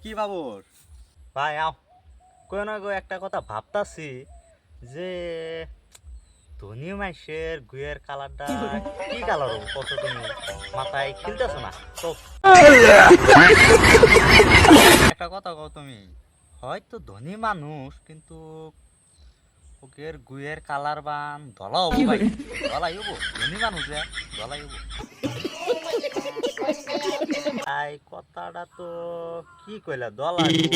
কি বাবর? ভাই আও কই না গো একটা কথা ভাবতাছি যে ধনী মাইসের গুয়ের কালারটা কি কালার হবে কত তুমি মাথায় খেলতেছো না তো একটা কথা কও তুমি। হয়তো ধনী মানুষ কিন্তু ওকের গুয়ের কালার বান ধলা হবো ভাই ধলাই হবো ধনী মানুষ ধলাই হবো এই কথাটা তো কি কইলা দলা হইবো,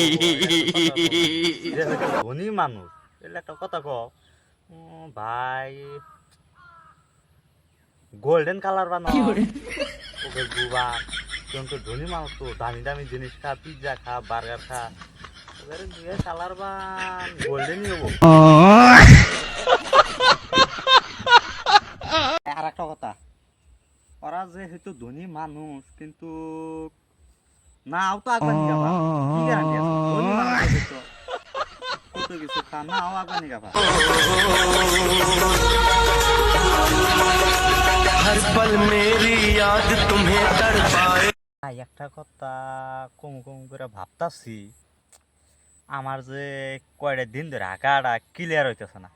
এটা তো কথা কও না। যে হয়তো ধনী মানুষ এলে একটা কথা কও ভাই গোল্ডেন কালার বানাও ওকে গুবান কিন্তু ধনী মানুষ তো দামি দামি জিনিস খা পিৎজা খা বার্গার খা ওদের গুয়ের কালার বান গোল্ডেনই হবো। আর একটা কথা ওরা যে হয়তো ধনী মানুষ কিন্তু নাও তো আগবা নিয়ে যাবা কি গ্যারান্টি আছে ধনী মানুষ হয়তো কত কিছু খা নাও আগবা নিয়ে যাবা हर पल मेरी याद तुम्हें तड़पाए। ভাই একটা কথা কম কম করে ভাবতাছি আমার যে কয়টা দিন ধরে আঁকাটা ক্লিয়ার হইতেছে না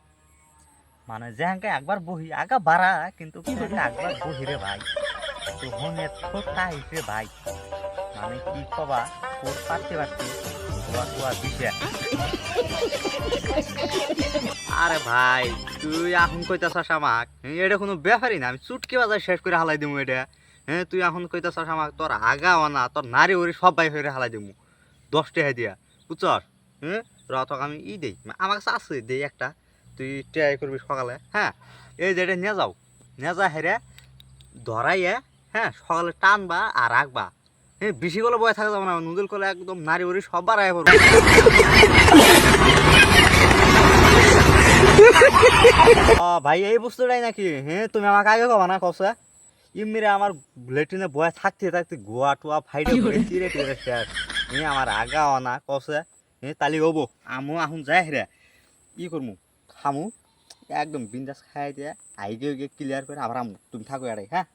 মানে যেহাঙ্কে একবার বহি আগা বাড়া কিন্তু একবার বহি রে ভাই তো মনে থোটা হইছে ভাই মানে কি কবা তোর পারতে পারতি বিষয় আরে ভাই তুই এখন কইতাছস আমাক এটা কোনো ব্যাপারই না আমি চুটকি বাজার শেষ করে হালাই দিমু এটা হ্যাঁ তুই এখন কইতাছস আমাক তোর আগাও না তোর নারী ওরি সব বাই হয়ে হালাই দিমু 10 টাকা দিয়া বুঝছস হ্যাঁ রতক আমি দেই আমার কাছে আছে দেই একটা তুই ট্রাই করবি সকালে হ্যাঁ এই যে এটা নিয়ে যাও নিয়ে যা হেরে ধরাইয়ে হ্যাঁ সকালে টানবা আর রাখবা হ্যাঁ বেশি করে বয়ে থাকা যাবে না নুদুল করে একদম নারী ওরি সব বাড়াই পড়বে ভাই এই বস্তুটাই নাকি হ্যাঁ তুমি আমাকে আগে কবা না কসা ইমিরে আমার লেট্রিনে বয়ে থাকতে থাকতে গোয়া টোয়া ফাইটে করে চিরে টিরে শেষ আমার আগা না কসে তালি হবো আমু আহুন যাই হেরে ই করমু খামু একদম বিন্দাস খাই দিয়ে আইগে ক্লিয়ার করে আবার আমু তুমি থাকো এড়াই হ্যাঁ